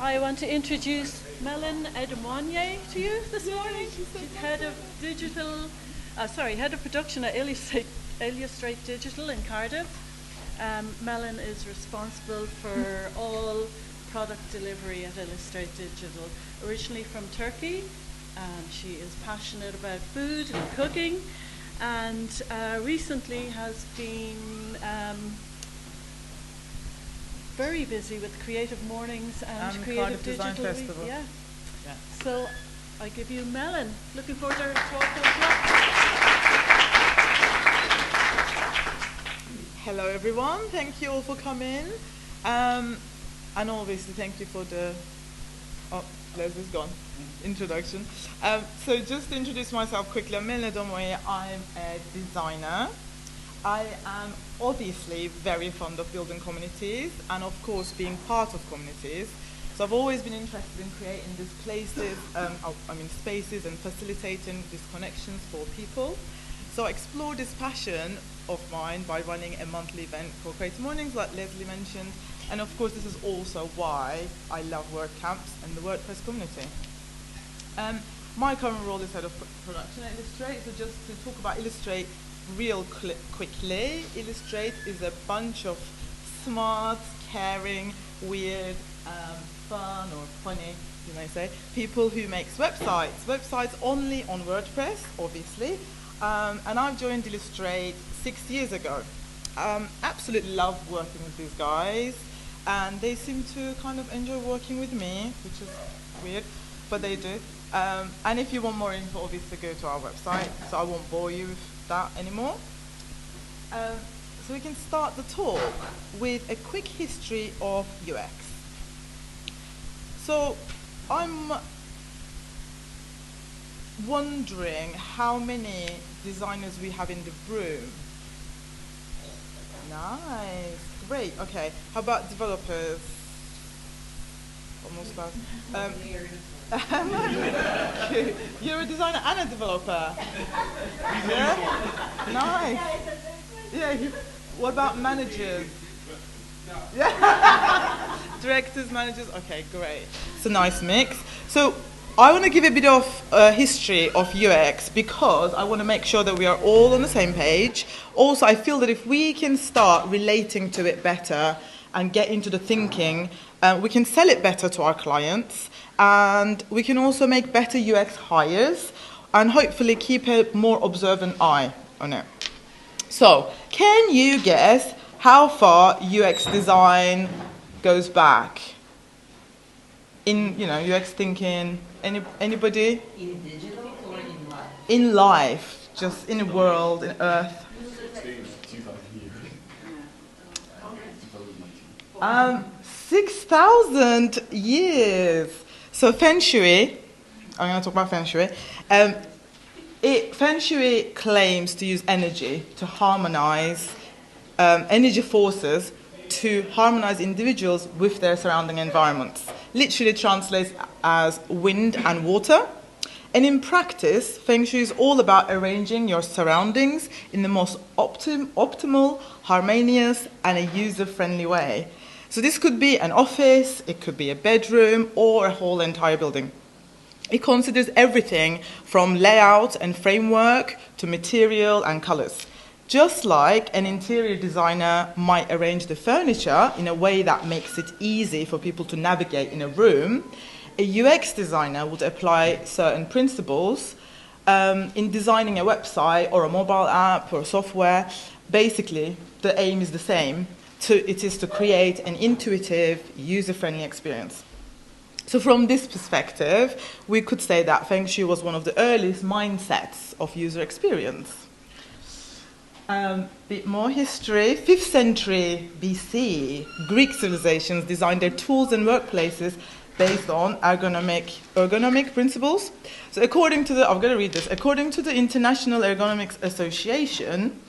I want to introduce Melon Edmonye to you this morning. She's head of head of production at Illustrate Digital in Cardiff. Melon is responsible for all product delivery at Illustrate Digital. Originally from Turkey, she is passionate about food and cooking, and recently has been very busy with Creative Mornings and Creative Digital Design Festival. Yeah. So I give you Melon. Looking forward to her talking as well. Hello everyone, thank you all for coming. And obviously thank you for the, Leslie's gone, introduction. So just to introduce myself quickly, I'm Melon Edmonye. I'm a designer. I am obviously very fond of building communities and of course being part of communities. So I've always been interested in creating these places, spaces and facilitating these connections for people. So I explored this passion of mine by running a monthly event called Creative Mornings, like Leslie mentioned. And of course this is also why I love WordCamps and the WordPress community. My current role is head of production at Illustrate. So just to talk about Illustrate real quickly, Illustrate is a bunch of smart, caring, weird, fun or funny, you may say, people who makes websites only on WordPress, obviously. And I've joined Illustrate 6 years ago. Absolutely love working with these guys, and they seem to kind of enjoy working with me, which is weird, but they do. And if you want more info, obviously go to our website, so I won't bore you with that anymore. So we can start the talk with a quick history of UX. So I'm wondering how many designers we have in the room. Nice, great, okay. How about developers? Almost that. You're a designer and a developer. Yeah? Nice. Yeah. What about managers? Yeah. Directors, managers. Okay, great. It's a nice mix. So I want to give a bit of history of UX because I want to make sure that we are all on the same page. Also, I feel that if we can start relating to it better and get into the thinking, we can sell it better to our clients, and we can also make better UX hires and hopefully keep a more observant eye on it. So, can you guess how far UX design goes back? In, UX thinking, anybody? In digital or in life? In life, just in the world, in Earth. 6,000 years. So Feng Shui, I'm going to talk about Feng Shui. Feng Shui claims to use energy to harmonize energy forces to harmonize individuals with their surrounding environments. Literally translates as wind and water. And in practice, Feng Shui is all about arranging your surroundings in the most optimal, harmonious, and a user-friendly way. So this could be an office, it could be a bedroom, or a whole entire building. It considers everything from layout and framework to material and colors. Just like an interior designer might arrange the furniture in a way that makes it easy for people to navigate in a room, a UX designer would apply certain principles in designing a website or a mobile app or software. Basically, the aim is the same. It is to create an intuitive, user-friendly experience. So from this perspective, we could say that Feng Shui was one of the earliest mindsets of user experience. Bit more history. 5th century BC, Greek civilizations designed their tools and workplaces based on ergonomic principles. So according to I'm going to read this. According to the International Ergonomics Association,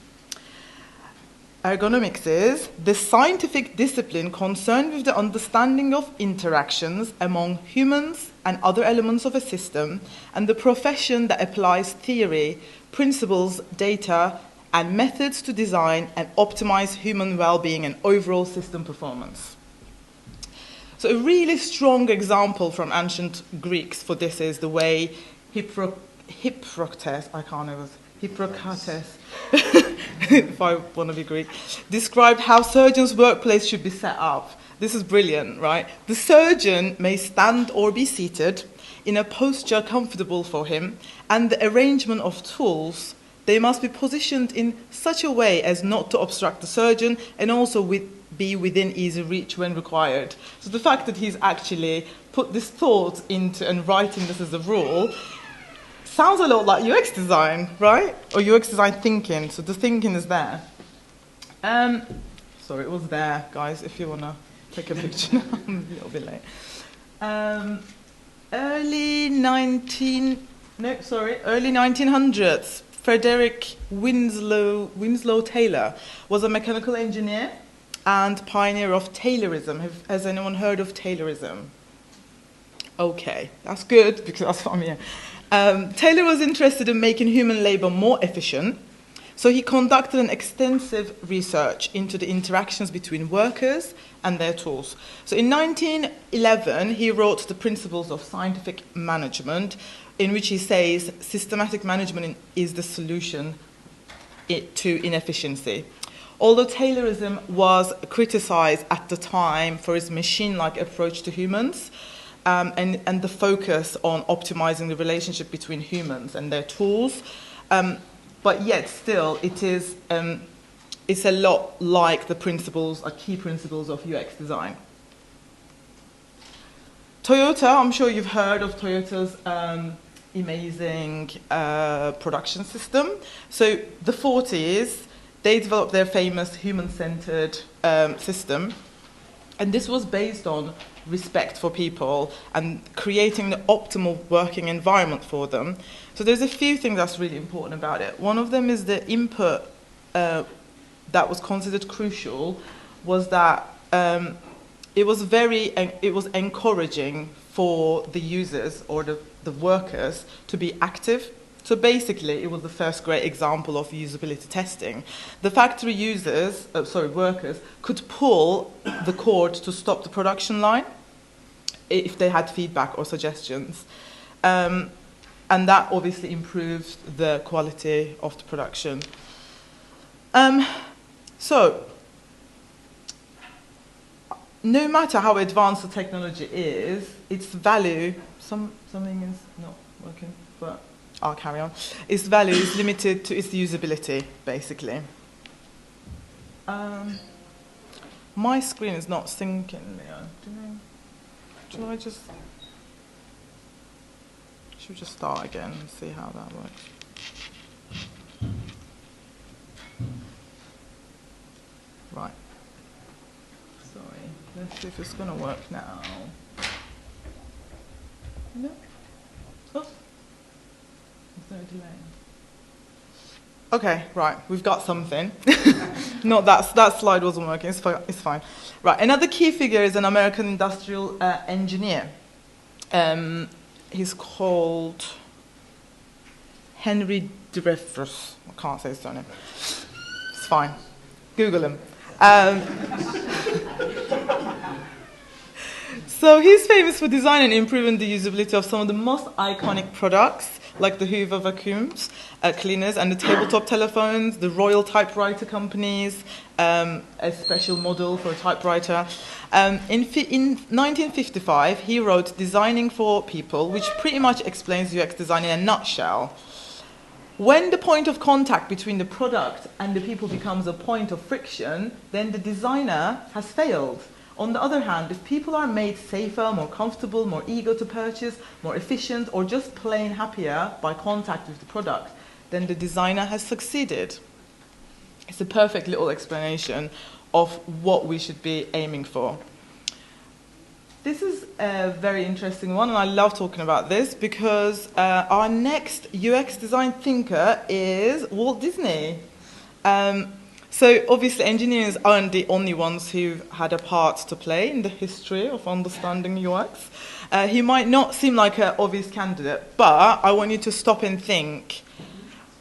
ergonomics is the scientific discipline concerned with the understanding of interactions among humans and other elements of a system, and the profession that applies theory, principles, data, and methods to design and optimize human well-being and overall system performance. So a really strong example from ancient Greeks for this is the way Hippocrates, if I want to be Greek, described how surgeons' workplace should be set up. This is brilliant, right? The surgeon may stand or be seated in a posture comfortable for him, and the arrangement of tools, they must be positioned in such a way as not to obstruct the surgeon and also be within easy reach when required. So the fact that he's actually put this thought into and writing this as a rule sounds a lot like UX design, right? Or UX design thinking. So the thinking is there. Sorry, it was there, guys, if you want to take a picture now. I'm a little bit late. Early 1900s. Frederick Winslow Taylor was a mechanical engineer and pioneer of Taylorism. Has anyone heard of Taylorism? Okay, that's good, because that's what I'm here. Taylor was interested in making human labor more efficient, so he conducted an extensive research into the interactions between workers and their tools. So in 1911, he wrote The Principles of Scientific Management, in which he says systematic management is the solution to inefficiency. Although Taylorism was criticized at the time for its machine-like approach to humans, and the focus on optimizing the relationship between humans and their tools, but yet still it's a lot like the principles, key principles of UX design. Toyota, I'm sure you've heard of Toyota's amazing production system. So the 40s, they developed their famous human-centered system, and this was based on respect for people and creating the optimal working environment for them. So there's a few things that's really important about it. One of them is the input that was considered crucial was that it was encouraging for the users or the workers to be active. So basically, it was the first great example of usability testing. The factory workers could pull the cord to stop the production line if they had feedback or suggestions. And that obviously improved the quality of the production. So, no matter how advanced the technology is, its value, something is not working, but I'll carry on. Its value is limited to its usability, basically. My screen is not syncing, Leon. Should we just start again and see how that works? Right. Sorry. Let's see if it's going to work now. No? Oh. Is there a delay? Okay, right. We've got something. Not that slide wasn't working. It's fine. Right. Another key figure is an American industrial engineer. He's called Henry Dreyfus. I can't say his surname. It's fine. Google him. So he's famous for designing and improving the usability of some of the most iconic products, like the Hoover vacuums cleaners and the tabletop telephones, the Royal Typewriter companies, a special model for a typewriter. In 1955, he wrote Designing for People, which pretty much explains UX design in a nutshell. When the point of contact between the product and the people becomes a point of friction, then the designer has failed. On the other hand, if people are made safer, more comfortable, more eager to purchase, more efficient, or just plain happier by contact with the product, then the designer has succeeded. It's a perfect little explanation of what we should be aiming for. This is a very interesting one, and I love talking about this because our next UX design thinker is Walt Disney. So obviously engineers aren't the only ones who've had a part to play in the history of understanding UX. He might not seem like an obvious candidate, but I want you to stop and think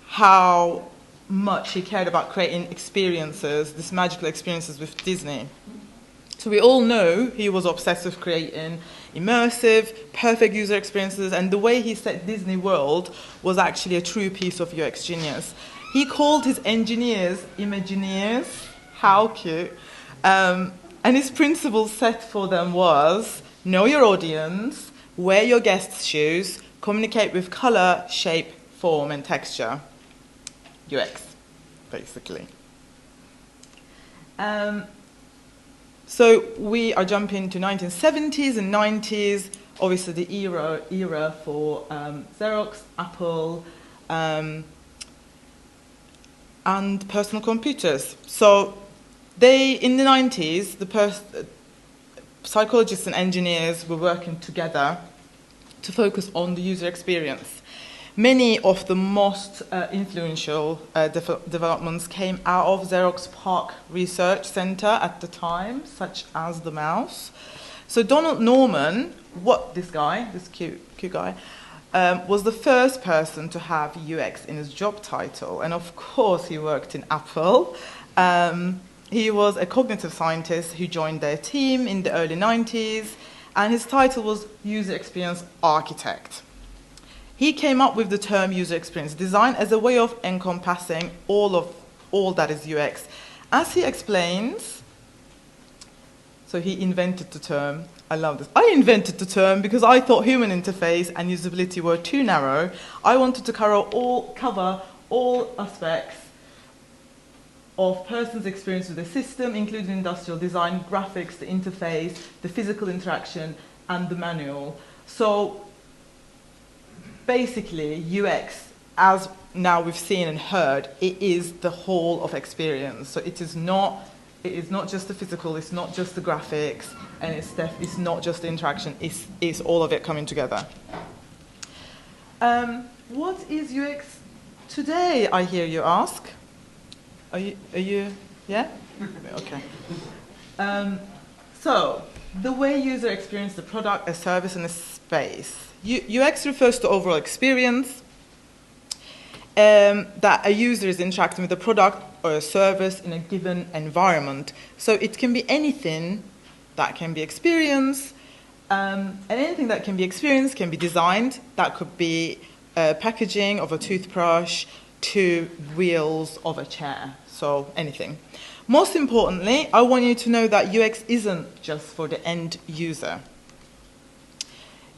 how much he cared about creating experiences, these magical experiences with Disney. So we all know he was obsessed with creating immersive, perfect user experiences, and the way he set Disney World was actually a true piece of UX genius. He called his engineers Imagineers. How cute. And his principle set for them was know your audience, wear your guests' shoes, communicate with color, shape, form, and texture. UX, basically. So we are jumping to 1970s and 90s, obviously the era for Xerox, Apple, and personal computers. So in the 90s, the psychologists and engineers were working together to focus on the user experience. Many of the most influential developments came out of Xerox PARC Research Center at the time, such as the mouse. So Donald Norman, this cute guy, was the first person to have UX in his job title. And of course, he worked in Apple. He was a cognitive scientist who joined their team in the early 90s, and his title was User Experience Architect. He came up with the term user experience design as a way of encompassing all that is UX. As he explains, so he invented the term. I love this. I invented the term because I thought human interface and usability were too narrow. I wanted to cover all aspects of person's experience with the system, including industrial design, graphics, the interface, the physical interaction, and the manual. So basically, UX, as now we've seen and heard, it is the whole of experience. So it is not just the physical, it's not just the graphics, and it's not just the interaction, it's all of it coming together. What is UX today, I hear you ask? Are you, yeah? Okay. So, the way user experience the product, a service, and a space. UX refers to overall experience that a user is interacting with a product or a service in a given environment. So it can be anything that can be experienced, and anything that can be experienced can be designed. That could be packaging of a toothbrush to wheels of a chair, so anything. Most importantly, I want you to know that UX isn't just for the end user.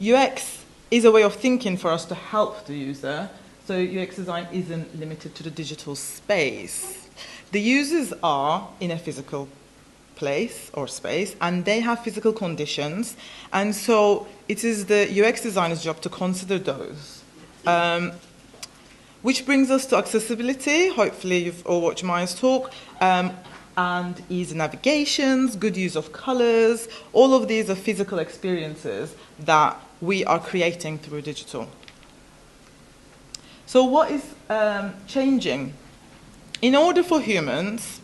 UX is a way of thinking for us to help the user, so UX design isn't limited to the digital space. The users are in a physical place or space, and they have physical conditions, and so it is the UX designer's job to consider those. Which brings us to accessibility. Hopefully you've all watched Maya's talk. And easy navigations, good use of colors. All of these are physical experiences that we are creating through digital. So what is changing? In order for humans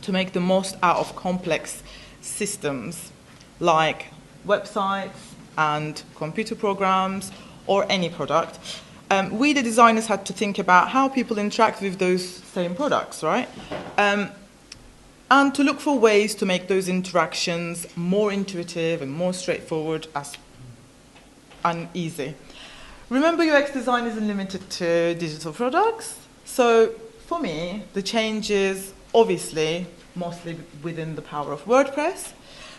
to make the most out of complex systems like websites and computer programs or any product, we, the designers, had to think about how people interact with those same products, right? And to look for ways to make those interactions more intuitive and more straightforward and easy. Remember, UX design isn't limited to digital products. So for me, the change is obviously mostly within the power of WordPress.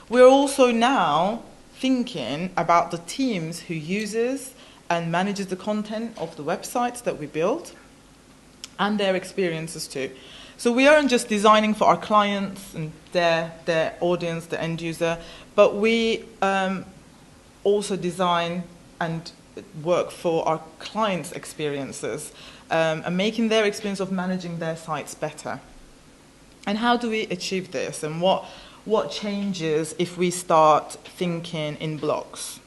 We're also now thinking about the teams who uses and manages the content of the websites that we build and their experiences too. So we aren't just designing for our clients and their audience, the end user, but we also design and work for our clients' experiences and making their experience of managing their sites better. And how do we achieve this? And what changes if we start thinking in blocks?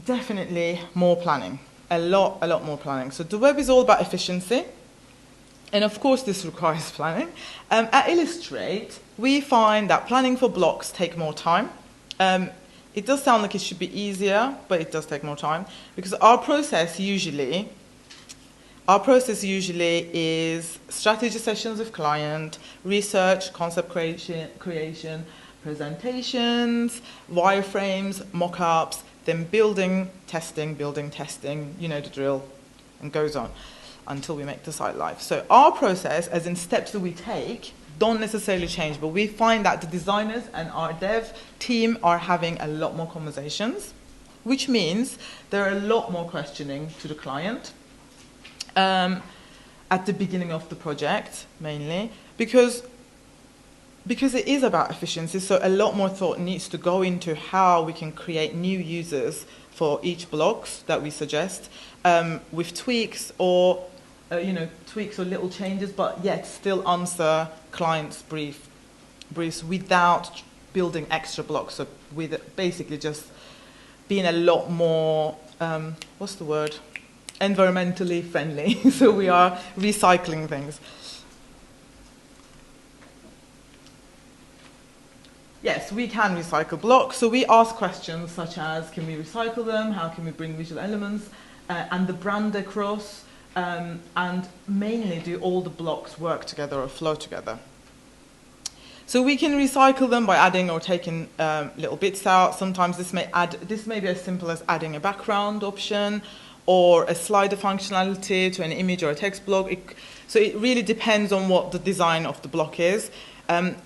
Definitely more planning. A lot more planning. So the web is all about efficiency. And of course, this requires planning. At Illustrate, we find that planning for blocks take more time. It does sound like it should be easier, but it does take more time because our process usually is strategy sessions with client, research, concept creation, presentations, wireframes, mock-ups, then building, testing, you know the drill, and goes on until we make the site live. So our process, as in steps that we take, don't necessarily change, but we find that the designers and our dev team are having a lot more conversations, which means there are a lot more questioning to the client at the beginning of the project, mainly, because it is about efficiency, so a lot more thought needs to go into how we can create new users for each blocks that we suggest, with tweaks or little changes, but yet still answer clients' briefs without building extra blocks. So with basically just being a lot more, environmentally friendly. So we are recycling things. Yes, we can recycle blocks. So we ask questions such as, can we recycle them? How can we bring visual elements and the brand across? And mainly, do all the blocks work together or flow together? So we can recycle them by adding or taking little bits out. Sometimes this may be as simple as adding a background option or a slider functionality to an image or a text block. So it really depends on what the design of the block is.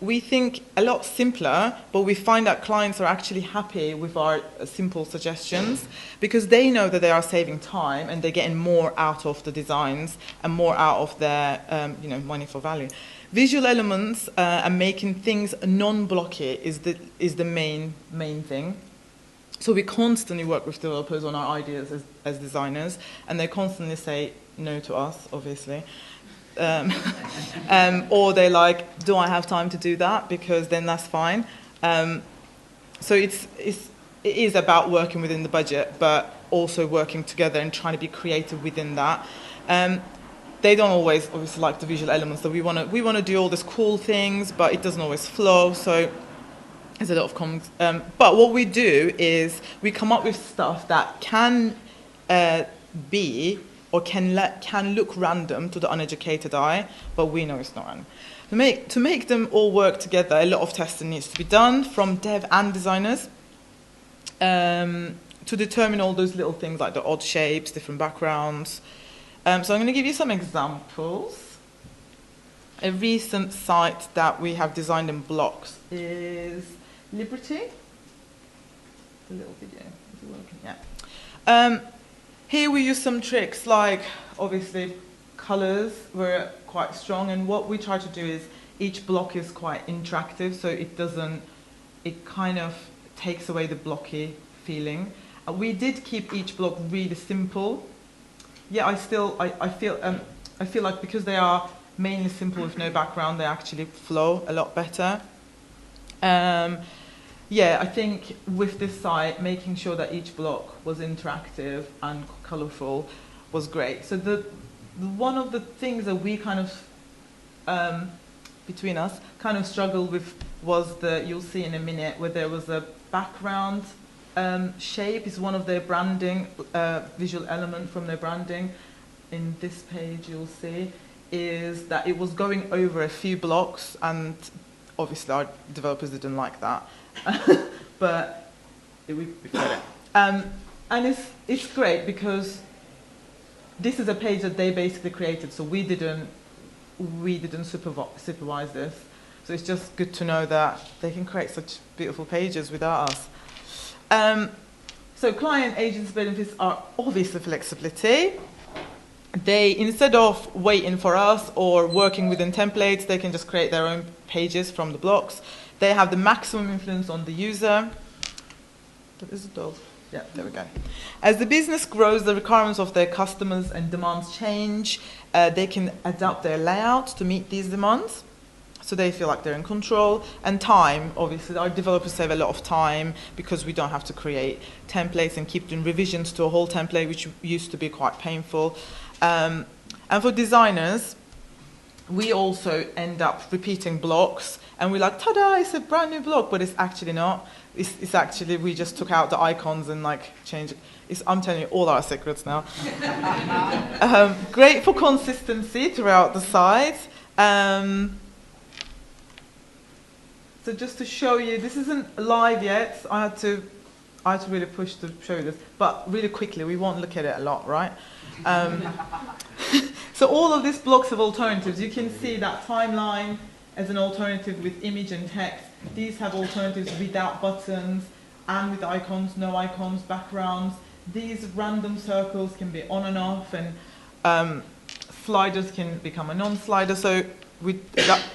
We think a lot simpler, but we find that clients are actually happy with our simple suggestions because they know that they are saving time and they're getting more out of the designs and more out of their money for value. Visual elements and making things non-blocky is the main thing. So we constantly work with developers on our ideas as designers, and they constantly say no to us, obviously. Or they're like, do I have time to do that? Because then that's fine. So it is about working within the budget, but also working together and trying to be creative within that. They don't always obviously like the visual elements, so we want to do all these cool things, but it doesn't always flow. So there's a lot of comments. But what we do is we come up with stuff that can be or can look random to the uneducated eye, but we know it's not random. To make them all work together, a lot of testing needs to be done from dev and designers to determine all those little things like the odd shapes, different backgrounds. So I'm going to give you some examples. A recent site that we have designed in blocks is Liberty. The little video, is it working? Yeah. Here we use some tricks like, obviously, colors were quite strong, and what we try to do is each block is quite interactive, so it kind of takes away the blocky feeling. We did keep each block really simple. Yeah, I feel like because they are mainly simple with no background, they actually flow a lot better. Yeah, I think with this site, making sure that each block was interactive and colourful was great. So one of the things that we kind of, between us, kind of struggled with was you'll see in a minute, where there was a background shape is one of their branding, visual element from their branding. In this page, you'll see, is that it was going over a few blocks, and obviously our developers didn't like that. But we prefer it. And it's great because this is a page that they basically created, so we didn't supervise this. So it's just good to know that they can create such beautiful pages without us. So client agents' benefits are obviously flexibility. They, instead of waiting for us or working within templates, they can just create their own pages from the blocks. They have the maximum influence on the user. That is a dog. Yeah, there we go. As the business grows, the requirements of their customers and demands change. They can adapt their layout to meet these demands, so they feel like they're in control. And time, obviously, our developers save a lot of time because we don't have to create templates and keep doing revisions to a whole template, which used to be quite painful. And for designers, we also end up repeating blocks, and we're like, ta-da, it's a brand new block, but it's actually not. It's actually, we just took out the icons and like changed it. I'm telling you all our secrets now. Great for consistency throughout the site. So just to show you, this isn't live yet. I had to really push to show you this, but really quickly, we won't look at it a lot, right? So all of these blocks have alternatives. You can see that timeline as an alternative with image and text. These have alternatives without buttons and with icons, no icons, backgrounds. These random circles can be on and off, and sliders can become a non-slider. So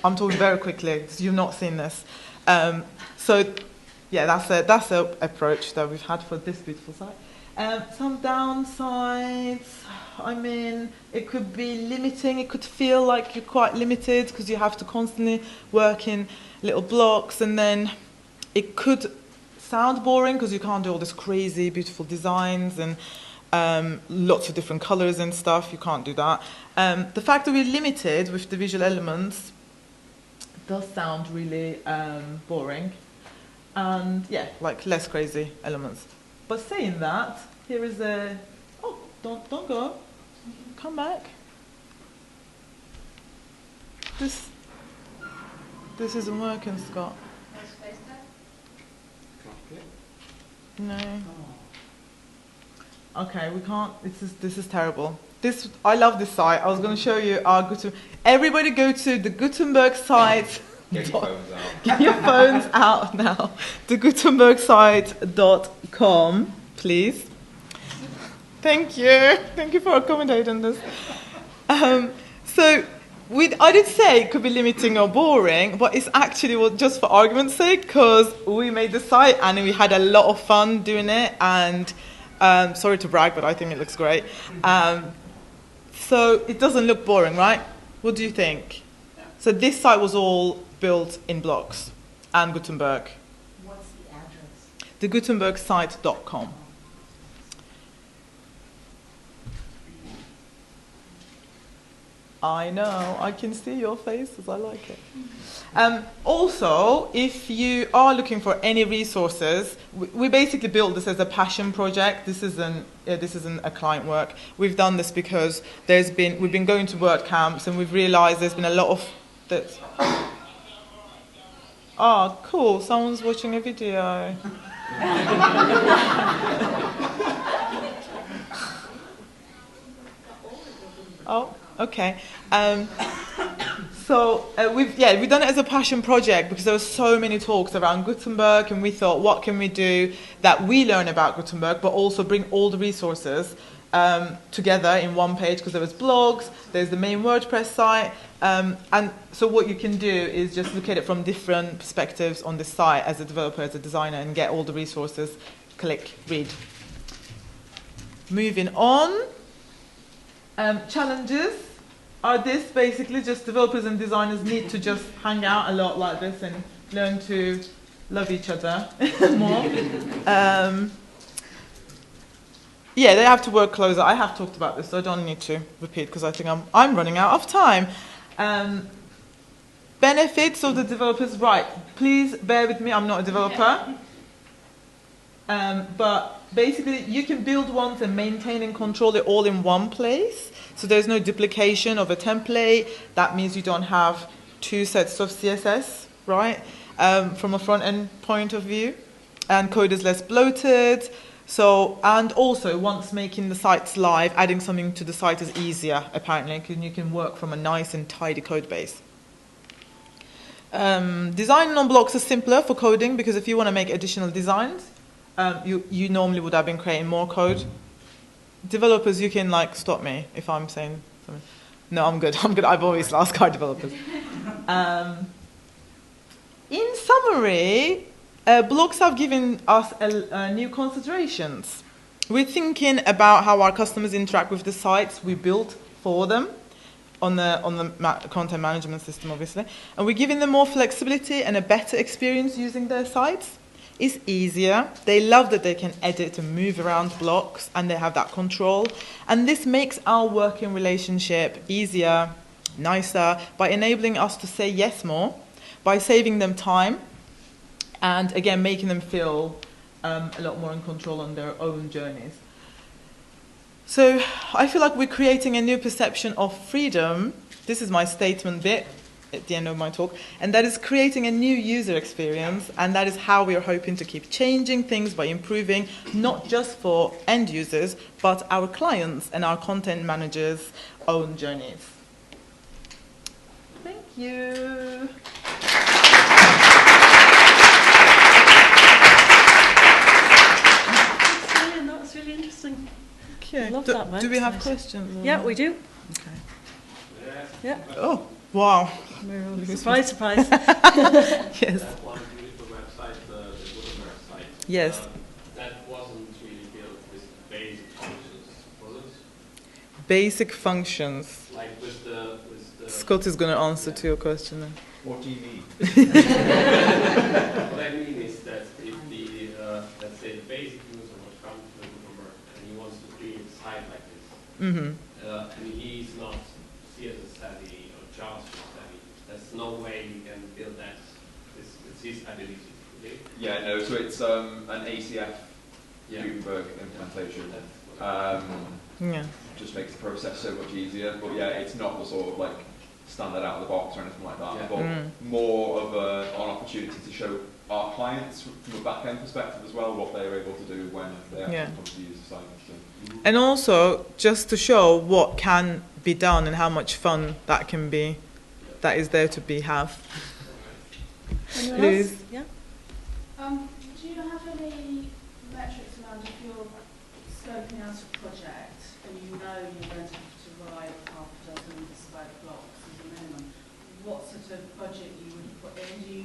I'm talking very quickly because you've not seen this. So yeah, that's a approach that we've had for this beautiful site. Some downsides. I mean, it could be limiting. It could feel like you're quite limited because you have to constantly work in little blocks, and then it could sound boring because you can't do all this crazy, beautiful designs and lots of different colors and stuff. You can't do that. The fact that we're limited with the visual elements does sound really boring, and yeah, like less crazy elements. But saying that, here is a don't go. Come back. This isn't working, Scott. No. Okay, we can't. This is terrible. I love this site. I was going to show you our Gutenberg. Everybody go to the Gutenberg site. Get your phones out. Get your phones out now. The gutenbergsite.com, please. Thank you. Thank you for accommodating this. So I did say it could be limiting or boring, but it's actually just for argument's sake, because we made the site and we had a lot of fun doing it. And sorry to brag, but I think it looks great. So it doesn't look boring, right? What do you think? So this site was all built in blocks and Gutenberg. What's the address? The gutenbergsite.com. I know, I can see your faces, I like it. Also, if you are looking for any resources, we basically built this as a passion project. This isn't a client work. We've done this because we've been going to WordCamps and we've realized there's been a lot of that. Oh, cool, someone's watching a video. Oh. Okay, so we've done it as a passion project because there were so many talks around Gutenberg, and we thought, what can we do that we learn about Gutenberg, but also bring all the resources together in one page, because there was blogs, there's the main WordPress site, and so what you can do is just look at it from different perspectives on the site as a developer, as a designer, and get all the resources, click, read. Moving on, challenges. Are this basically just developers and designers need to just hang out a lot like this and learn to love each other more? Yeah, they have to work closer. I have talked about this, so I don't need to repeat because I think I'm running out of time. Benefits of the developers, right? Please bear with me. I'm not a developer, but basically you can build once and maintain and control it all in one place. So there's no duplication of a template. That means you don't have two sets of CSS, right? From a front-end point of view. And code is less bloated. So, and also, once making the sites live, adding something to the site is easier, apparently, because you can work from a nice and tidy code base. Designing on blocks is simpler for coding, because if you want to make additional designs, you normally would have been creating more code. Developers, you can stop me if I'm saying something. No, I'm good. I've always asked our developers. In summary, Blogs have given us new considerations. We're thinking about how our customers interact with the sites we built for them on the content management system, obviously. And we're giving them more flexibility and a better experience using their sites. It's easier. They love that they can edit and move around blocks and they have that control. And this makes our working relationship easier, nicer, by enabling us to say yes more, by saving them time, and again, making them feel a lot more in control on their own journeys. So I feel like we're creating a new perception of freedom. This is my statement bit at the end of my talk. And that is creating a new user experience. And that is how we are hoping to keep changing things by improving, not just for end users, but our clients and our content managers' own journeys. Thank you. That's really interesting. Okay. Love that one. Do we have Nice. questions? Yeah, we do. Okay. Yeah. Oh, wow. Surprise, surprise. Yes. That one beautiful website, the Dubin website. Yes. That wasn't really built with basic functions, was it? Basic functions. Like with the Scott is going to answer to your question then. What do you mean? What I mean is that if the let's say the basic user would come to the Dubin and he wants to create a site like this, and he's not CSS savvy or JavaScript savvy, there's no way you can build that with his abilities. Okay? Yeah, no, so it's an ACF Gutenberg implementation. Yeah. Just makes the process so much easier, but yeah, it's not the sort of like standard out of the box or anything like that, Yeah. but more of an opportunity to show our clients from a back-end perspective as well what they're able to do when they actually come to use the site. So. And also, just to show what can be done and how much fun that can be, that is there to be have. Anyone Liz? else? Yeah. Do you have any metrics around if you're scoping out a project and you know you're going to have to write half a dozen bespoke blocks as a minimum, what sort of budget you would put in? Do you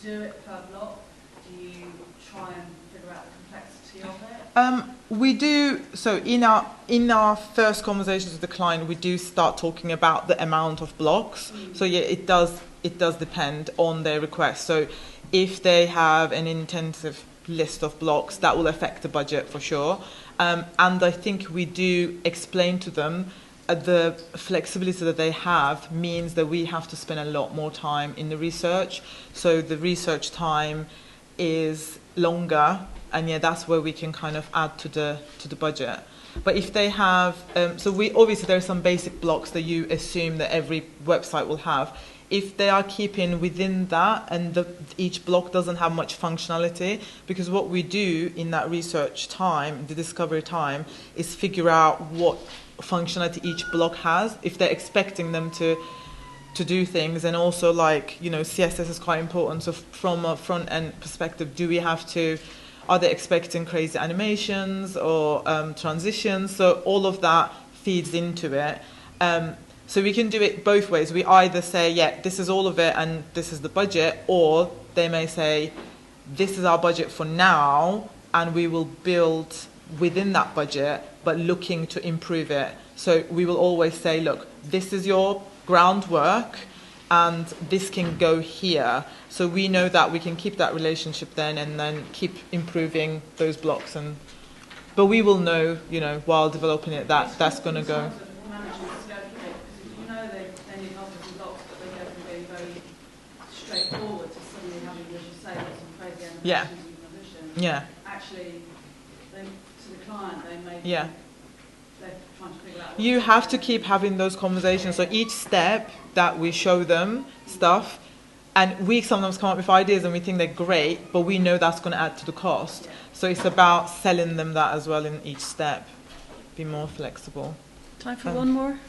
do it per block? Do you try and figure out the complexity of it? We do, so in our first conversations with the client, we do start talking about the amount of blocks. So yeah, it does depend on their request. So if they have an intensive list of blocks, that will affect the budget for sure. And I think we do explain to them the flexibility that they have means that we have to spend a lot more time in the research. So the research time is longer, and yeah, that's where we can kind of add to the budget. But if they have, so we obviously there are some basic blocks that you assume that every website will have. If they are keeping within that and each block doesn't have much functionality, because what we do in that research time, the discovery time, is figure out what functionality each block has, if they're expecting them to do things, and also like, you know, CSS is quite important. So from a front end perspective, are they expecting crazy animations or transitions? So all of that feeds into it. So we can do it both ways. We either say, yeah, this is all of it and this is the budget, or they may say, this is our budget for now and we will build within that budget, but looking to improve it. So we will always say, look, this is your groundwork and this can go here. So we know that we can keep that relationship then and then keep improving those blocks. But we will know, you know, while developing it, that that's going to go. Straightforward to suddenly having, as you say, lots of crazy animations Yeah. and transitions. Yeah. Actually, to the client, they may Yeah. they're trying to figure out. You have to keep having those conversations. So each step that we show them stuff, and we sometimes come up with ideas and we think they're great, but we know that's going to add to the cost. Yeah. So it's about selling them that as well in each step. Be more flexible. Time for one more.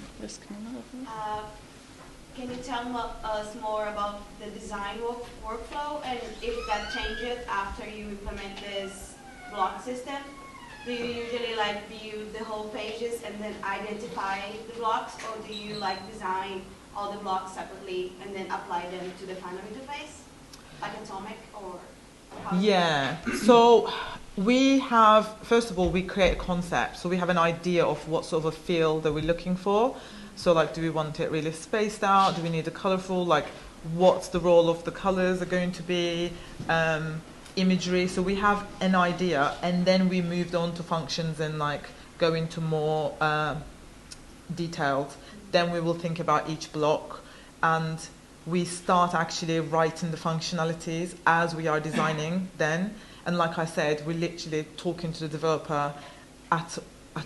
Can you tell us more about the design workflow and if that changes after you implement this block system? Do you usually like view the whole pages and then identify the blocks, or do you like design all the blocks separately and then apply them to the final interface, like Atomic? Or Yeah. So we have, first of all, we create a concept. So we have an idea of what sort of a feel that we're looking for. So like, do we want it really spaced out? Do we need a colourful? Like, what's the role of the colours are going to be? Imagery. So we have an idea, and then we moved on to functions and like go into more detailed. Then we will think about each block, and we start actually writing the functionalities as we are designing then. And like I said, we're literally talking to the developer at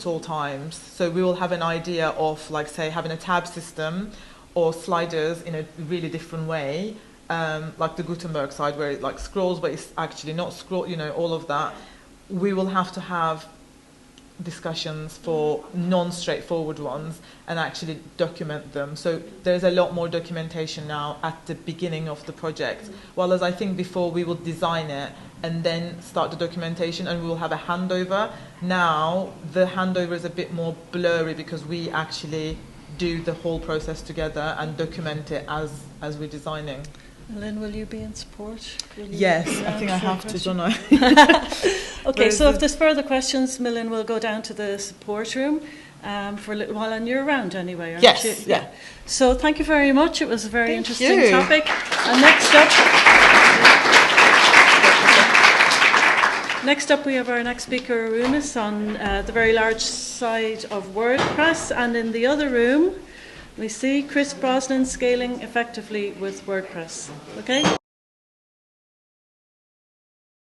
all times. So we will have an idea of, like, say, having a tab system or sliders in a really different way, like the Gutenberg side where it like scrolls, but it's actually not scroll, you know, all of that. We will have to have discussions for non-straightforward ones and actually document them. So there's a lot more documentation now at the beginning of the project. While as I think before we would design it and then start the documentation and we will have a handover. Now the handover is a bit more blurry because we actually do the whole process together and document it as we're designing. Lynn, will you be in support? Yes, I think I have to, don't I? Okay, so if there's further questions, Millen will go down to the support room for a little while, and you're around anyway, aren't yes, you? Yeah. So thank you very much. It was a very Thank interesting you. topic. And next up we have our next speaker, Arunas, on the very large side of WordPress, and in the other room we see Chris Brosnan scaling effectively with WordPress. Okay?